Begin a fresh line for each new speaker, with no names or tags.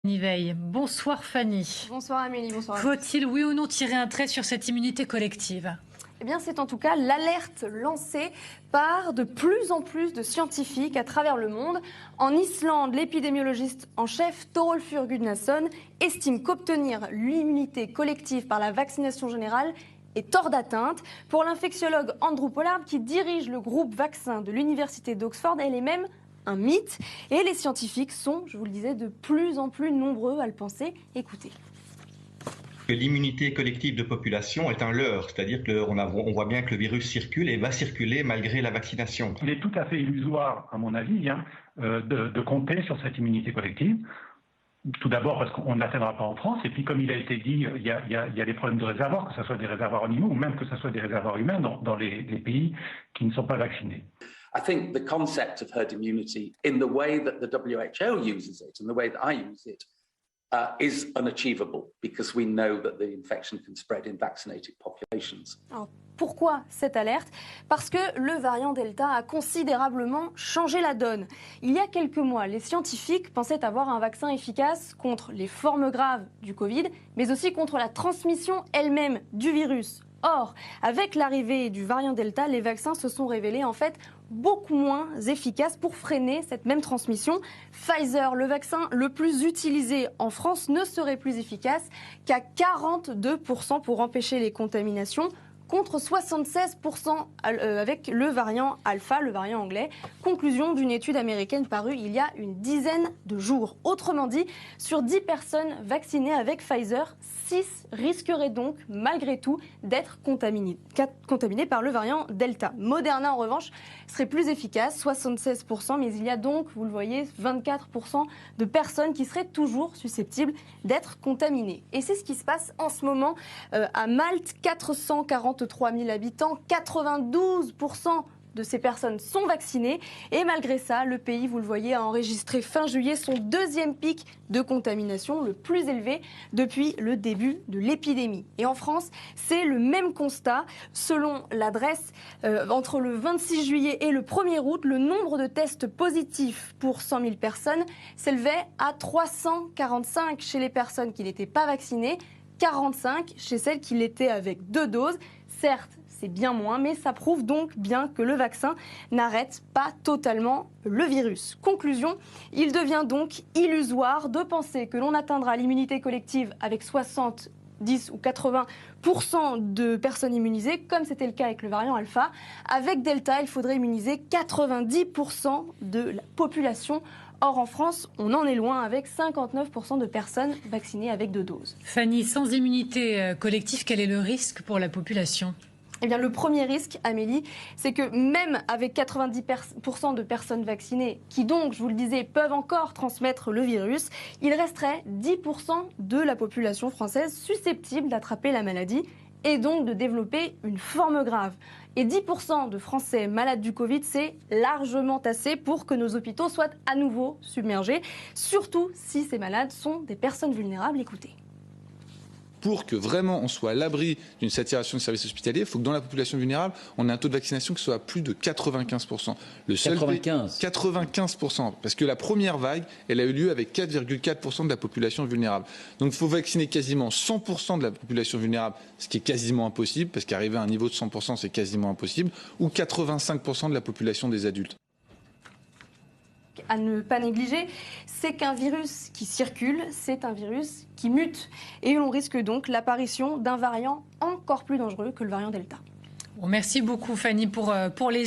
Veille. Bonsoir Fanny.
Bonsoir Amélie, bonsoir.
Faut-il oui ou non tirer un trait sur cette immunité collective ?
Eh bien, c'est en tout cas l'alerte lancée par de plus en plus de scientifiques à travers le monde. En Islande, l'épidémiologiste en chef Thorolfur Gudnason estime qu'obtenir l'immunité collective par la vaccination générale est hors d'atteinte. Pour l'infectiologue Andrew Pollard, qui dirige le groupe vaccin de l'université d'Oxford, elle est même un mythe. Et les scientifiques sont, je vous le disais, de plus en plus nombreux à le penser. Écoutez.
L'immunité collective de population est un leurre, c'est-à-dire qu'on voit bien que le virus circule et va circuler malgré la vaccination.
Il est tout à fait illusoire, à mon avis, de compter sur cette immunité collective. Tout d'abord parce qu'on ne l'atteindra pas en France, et puis comme il a été dit, il y a des problèmes de réservoirs, que ce soit des réservoirs animaux ou même que ce soit des réservoirs humains dans les pays qui ne sont pas vaccinés.
I think the concept of herd immunity in the way that the WHO uses it and the way that I use it is unachievable because we know that the infection can spread in vaccinated populations.
Alors, pourquoi cette alerte ? Parce que le variant Delta a considérablement changé la donne. Il y a quelques mois, les scientifiques pensaient avoir un vaccin efficace contre les formes graves du Covid, mais aussi contre la transmission elle-même du virus. Or, avec l'arrivée du variant Delta, les vaccins se sont révélés en fait beaucoup moins efficaces pour freiner cette même transmission. Pfizer, le vaccin le plus utilisé en France, ne serait plus efficace qu'à 42% pour empêcher les contaminations, contre 76% avec le variant Alpha, le variant anglais. Conclusion d'une étude américaine parue il y a une dizaine de jours. Autrement dit, sur 10 personnes vaccinées avec Pfizer, 6 risqueraient donc, malgré tout, d'être contaminés par le variant Delta. Moderna, en revanche, serait plus efficace, 76%, mais il y a donc, vous le voyez, 24% de personnes qui seraient toujours susceptibles d'être contaminées. Et c'est ce qui se passe en ce moment à Malte, 443 000 habitants, 92% de ces personnes sont vaccinées et malgré ça, le pays, vous le voyez, a enregistré fin juillet son deuxième pic de contamination, le plus élevé depuis le début de l'épidémie. Et en France, c'est le même constat. Selon l'adresse, entre le 26 juillet et le 1er août, le nombre de tests positifs pour 100 000 personnes s'élevait à 345 chez les personnes qui n'étaient pas vaccinées, 45 chez celles qui l'étaient avec 2 doses. Certes, c'est bien moins, mais ça prouve donc bien que le vaccin n'arrête pas totalement le virus. Conclusion, il devient donc illusoire de penser que l'on atteindra l'immunité collective avec 70 ou 80% de personnes immunisées, comme c'était le cas avec le variant Alpha. Avec Delta, il faudrait immuniser 90% de la population. Or, en France, on en est loin avec 59% de personnes vaccinées avec 2 doses.
Fanny, sans immunité collective, quel est le risque pour la population ?
Eh bien, le premier risque, Amélie, c'est que même avec 90% de personnes vaccinées, qui donc, je vous le disais, peuvent encore transmettre le virus, il resterait 10% de la population française susceptible d'attraper la maladie et donc de développer une forme grave. Et 10% de Français malades du Covid, c'est largement assez pour que nos hôpitaux soient à nouveau submergés, surtout si ces malades sont des personnes vulnérables. Écoutez.
Pour que vraiment on soit à l'abri d'une saturation des services hospitaliers, il faut que dans la population vulnérable, on ait un taux de vaccination qui soit à plus de 95%. Le seul 95%, parce que la première vague, elle a eu lieu avec 4,4% de la population vulnérable. Donc il faut vacciner quasiment 100% de la population vulnérable, ce qui est quasiment impossible, parce qu'arriver à un niveau de 100%, c'est quasiment impossible, ou 85% de la population des adultes.
À ne pas négliger, c'est qu'un virus qui circule, c'est un virus qui mute. Et on risque donc l'apparition d'un variant encore plus dangereux que le variant Delta.
Bon, merci beaucoup Fanny pour les